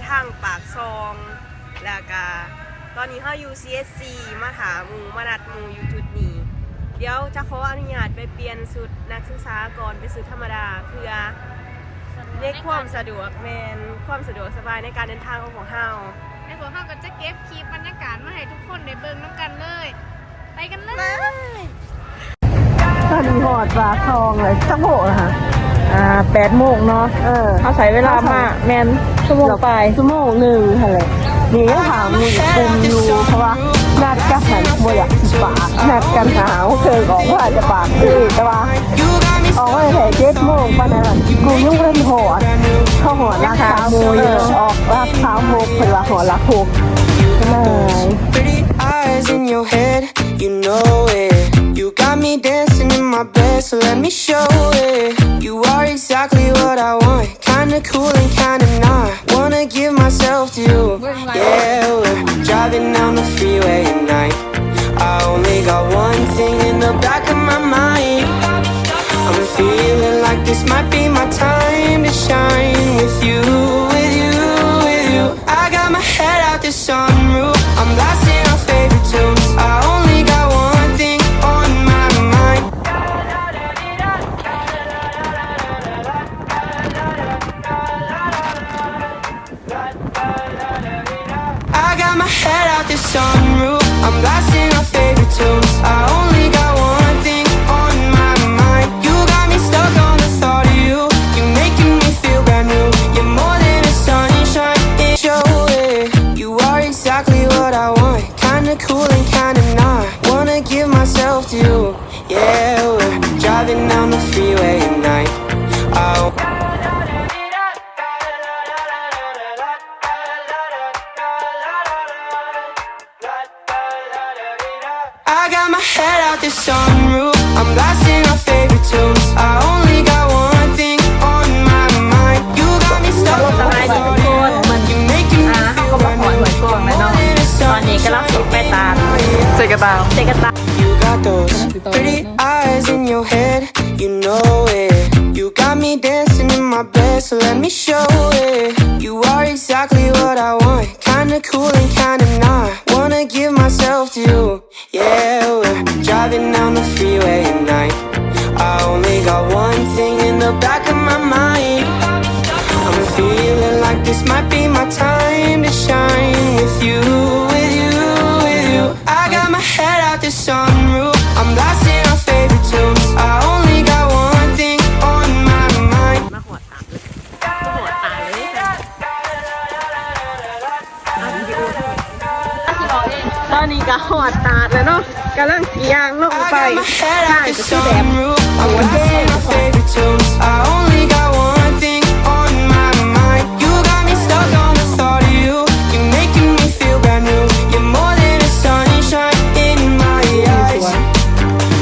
ทางปากซองแล้วก็ตอนนี้เขาอยู่ CSC มาหาหมูมานัดหมูอยู่จุดนี้เดี๋ยวจะขออนุญาตไปเปลี่ยนสุดนักศึกษาก่อนไปสุดธรรมดาเพื่อเรียกความสะดวกแมนความสะดวกสบายในการเดินทางของเฮาในพวกเฮาก็จะเก็บคลิปบรรยากาศมาให้ทุกคนได้เบิ่งน้ำกันเลยไปกันเลยตอนนี้หอดปากซองเลยสักโมงนะคะ8 โมงเนาะเขาใช้เวลามาแมนชั่วโมงไปชั่วโมงหนึ่งอะไรนี่ก็ถามมีกลุ่มอยู่เพราะว่านัดกันไหนโมอยากสิปากนัดกันหาเคยบอกว่าจะปากแต่ว่าออกมาแต่7 โมงปะนะกูยุ่งเล่นหอดเข้าหอดราคาโมยออกราคาหกเป็นว่าหอดละหกไม่ You got me dancing in my bed, so let me show it. You are exactly what I want, kinda cool and kinda not. Wanna give myself to you. Yeah, we're driving down the freeway at night. I only got one thing in the back of my mind. I'm feeling like this might be my time to shine with you, with you, with you. I got my head out the sunroof, I'm blasting our favorite tunes. I only got one thing on my mind. I got my head out the sunroof, I'm blasting our favorite tunes. I only got one thing on my mind. You got me stuck on the thought of you. You're making me feel brand new. You're more than a sunshine, it show it. You are exactly what I want, kinda cool and kinda not. Wanna give myself to you. Yeah, we're driving down the freeway at night. I got my head out the sunroof, I'm blasting our favorite tunes. I only got one thing on my mind. You got me stuck on the thought of you. You're making me feel brand new. You're more than a sunshine. เจอกระตา You got those pretty eyes in your head, you know it. You got me dancing in my bed, so let me show it. You are exactly what I want, kinda cool and kinda not. Wanna give myself to you. Yeah, we're driving down the freeway at night. I only got one thing in the back of my mind. I'm feeling like this might be my time to shine with you, with you, with you. I got my head out the sunroof, I'm blasting our favorite tunes. I only got one thing on my mind. มาหัวตาเลยหัวตาเลยตอนนี้ก็หอดตาแล้วเนาะกำลังสียางลงไป I got my head ใช่ out the ก็คือแบบ sunroof, I'm blasting our favorite tunes. I only got one thing on my mind. You got me stuck on the thought of you. You're making me feel brand new. You're more than a sunshine in my eyes.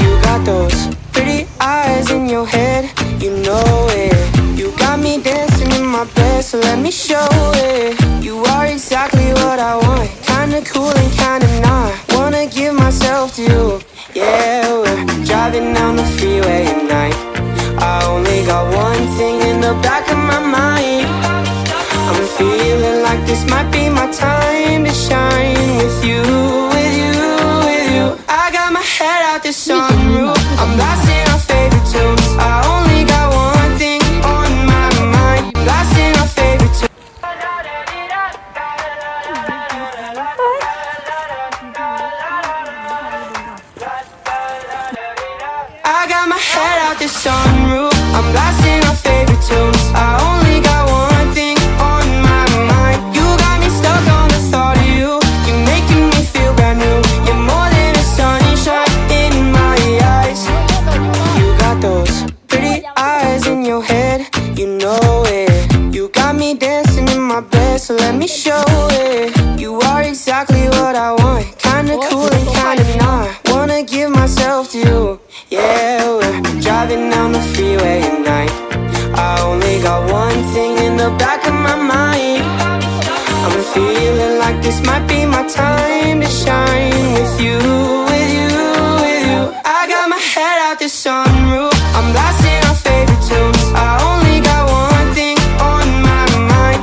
You got those pretty eyes in your head, you know it. You got me dancing in my bed, so let me show it. You are exactly what I want, kinda cool and kinda not. Wanna give myself to you. Yeah, we're driving down the freeway at night. I only got one thing in the back of my mind. I'm feeling like this might be my time to shine with you, with you, with you. I got my head out the sunroof, I'm blasting our favorite tunes. I only got one thing on my mind. Blasting our favorite tunes. I got my head out the sunroof, I'm blasting our favorite tunes. I only got one thing on my mind. You got me stuck on the thought of you. You're making me feel brand new. You're more than a sunshine in my eyes. You got those pretty eyes in your head, you know it. You got me dancing in my bed, so let me show it. You are exactly what I want, kinda cool and kinda not. Wanna give myself to you. Yeah, we're driving down the freeway at night. I only got one thing in the back of my mind. I'm feeling like this might be my time to shine with you, with you, with you. I got my head out the sunroof, I'm blasting our favorite tunes. I only got one thing on my mind.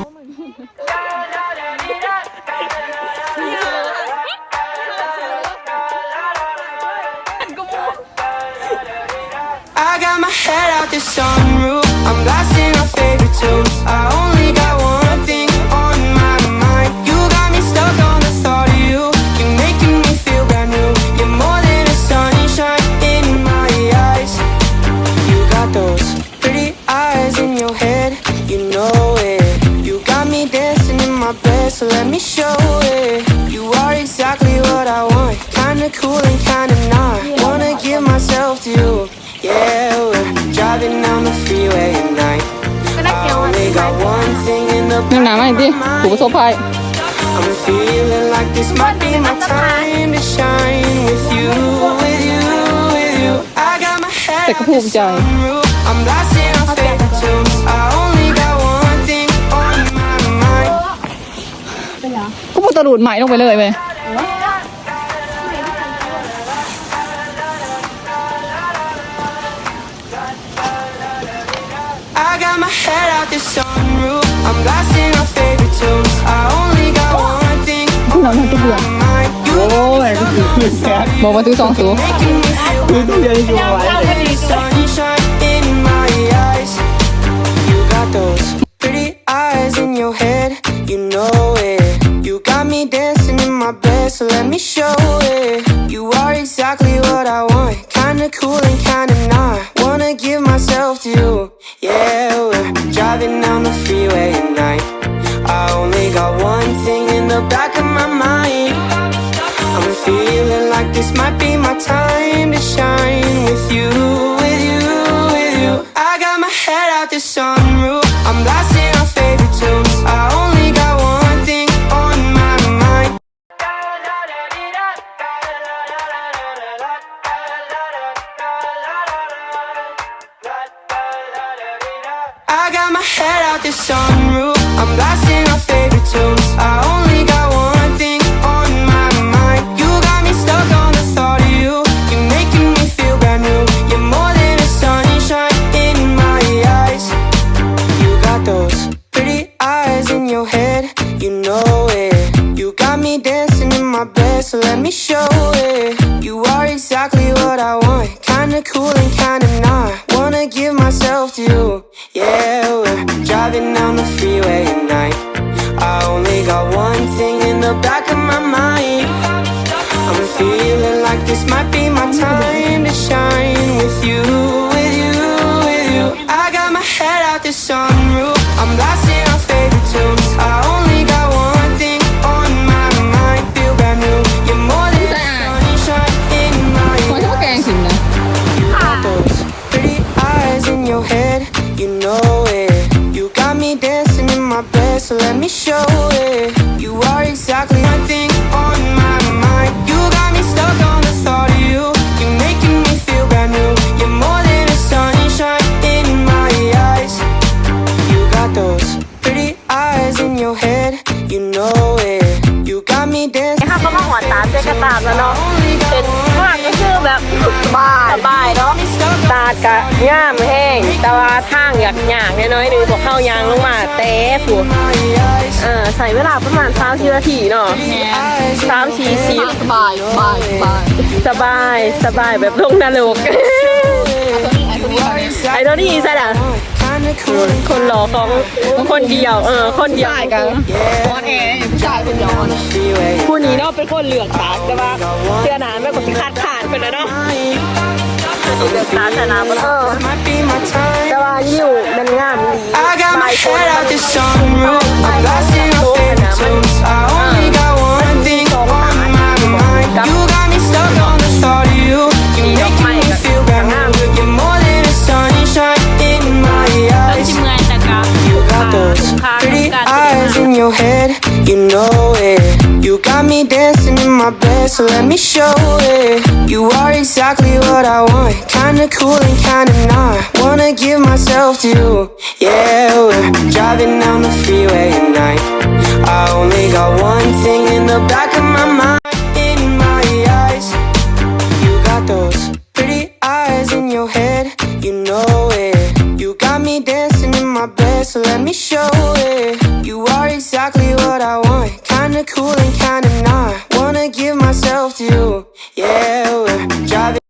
out the sunroof. I'm blasting our favorite tunes. I only got one thing on my mind. You got me stuck on the thought of you. You're making me feel brand new. You're more than a sunshine in my eyes. You got those pretty eyes in your head, you know it. You got me dancing in my bed, so let me show it. You are exactly what I want, kinda cool and kinda not. Wanna give myself to you, yeah. We're driving down the freeway at night. I only got one thing in the นึ่ง back น้ำอะไร of ดิ my ถูกประสบ mind. ภัย I'm feeling like this might be my time to shine with you, with you, with you. I got my head แต่ก็ภูมิใจ sunroof. I'm blasting our favorite tunes. I only got one thing on my mind. ก็พูดตะลุดใหม่ลงไปเลยเว้ย I got my head out the sunroof. I'm blasting our favorite tunes. I only got one thing คุณน้องทำตัวเบื่อ on my mind. You โอ้ยก็คือแซ่บ บอกว่าซื้อสองสู making me feel คือต้องเรียนอยู่ไว้เลย sunshine in my eyes. You got those pretty eyes in your head, you know it. You got me dancing in my bed, so let me show it. You are exactly what I want, kinda cool and kinda not. Wanna give myself to you, yeah. We're driving down the freeway at night. I only got one thing in the back of my mind. I'm feeling like this might be my time to shine with you, with you, with you. I got my head out the sunroof. I'm blasting our favorite tunes. I only got one thing on my mind. I got my head out the sunroof. I'm blasting our favorite tunes. I only got one thing on my mind. You got me stuck on the thought of you. You're making me feel brand new. You're more than a sunshine in my eyes. You got those pretty eyes in your head, you know it. You got me dancing in my bed, so let me show it. You are exactly what I want, kinda cool and kinda not. Wanna give myself to you, yeah. We're driving down the freeway at night. I only got one thing in the back of my mind. I'm feeling like this might be my time to shine with you, with you, with you. I got my head out the sunroof. I'm blasting our favorite tunes. I only got one thing on my mind. Feel brand new. You're more than a sunshine in my คนชอบแกงขิงนะ You got those pretty eyes in your head, you know it. You got me dancing in my bed, so let me show it. You are exactly one thing on my mind. You got me stuck on the thought of you. You're making me feel brand new. You're more than a sunshine in my eyes. You got those pretty eyes in your head, you know it. You got me dancing. ค่ะก็มาหัวตาเจ๊กระตาดแล้วเนาะเป็นข้างก็คือแบบสบายเนาะตาดกะย่ามแห้งแต่ว่าทางอยากน้อยๆนึงพวกเข้ายางลงมาเต้ผัวใส่เวลาประมาณ30 นาทีเนาะ30-40 สบายสบายสบาย สบายแบบลงนรกไอ้ตัวนี้ใช่ไหมคนหล่อของคนเดียวคนเดียวกัน ออนแอร์ผู้ชายคนเดียวนะ ผู้นี้เนาะเป็นคนเหลือกตาแต่ว่าเสื้อหนาไม่กดสิขาดเป็นแล้วเนาะเหลือกตาแต่หนาMight be my time. แต่ว่ายิ้วมันงามดี I got my head out the sunroof. I'm blasting our favorite tunes. I only got one thing on my mind. You got me stuck on the thought of you. You're making me feel brand new. You're more than a sunshine in my eyes. You got those pretty eyes in your head, you know it. You got me dancing in my bed, so let me show it. You are exactly what I want, kinda cool and kinda not. Wanna give myself to you, yeah. We're driving down the freeway at night. I only got one thing in the back of my mind, in my eyes. You got those pretty eyes in your head, you know it. You got me dancing in my bed, so let me show it. You are exactly what I want, kinda cool and kinda not. Wanna give myself to you, yeah. We're driving.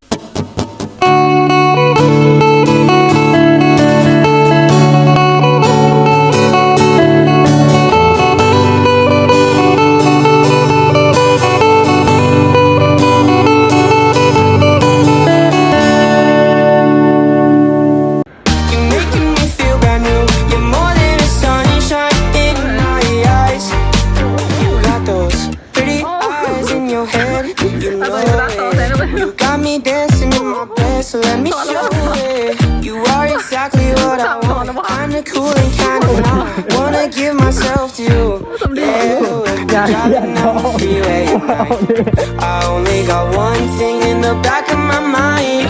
wanna give myself to you. Yeah, we're driving down the freeway at night. I only got one thing in the back of my mind.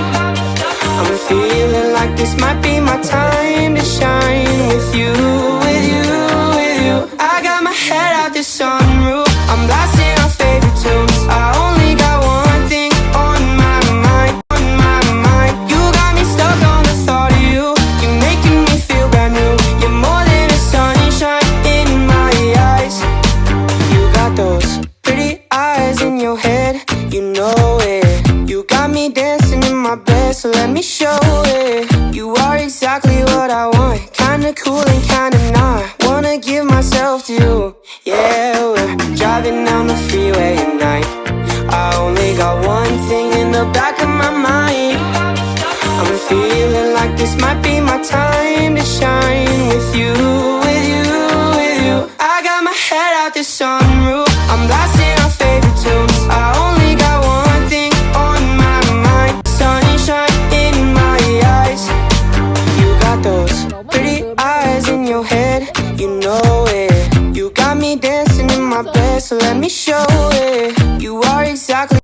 I'm feeling like this might be my time to shine with you, with you, with you. I got my head out the sunroof. I'm blasting our favorite tunes. I only got one thing on my mind, on my mind. You got me stuck on the thought of you. You're making me feel brand new. You're more than a sunshine in my eyes. You got those pretty eyes in your head, you know it. You got me dancing in my bed, so let me show it. You are exactly what I want, kinda cool and kinda not. Wanna give myself to you. Yeah, we're driving down the freeway at night. I only got one thing in the back of my mind. I'm feeling like this might be my time to shine with you, with you, with you. I got my head out the sunroof. I'm blasting our favorite tunes. I only got one thing on my mind. Sunshine in my eyes. You got those pretty eyes in your head, you know it. You got me dancing in my bed, so let me show it. You are exactly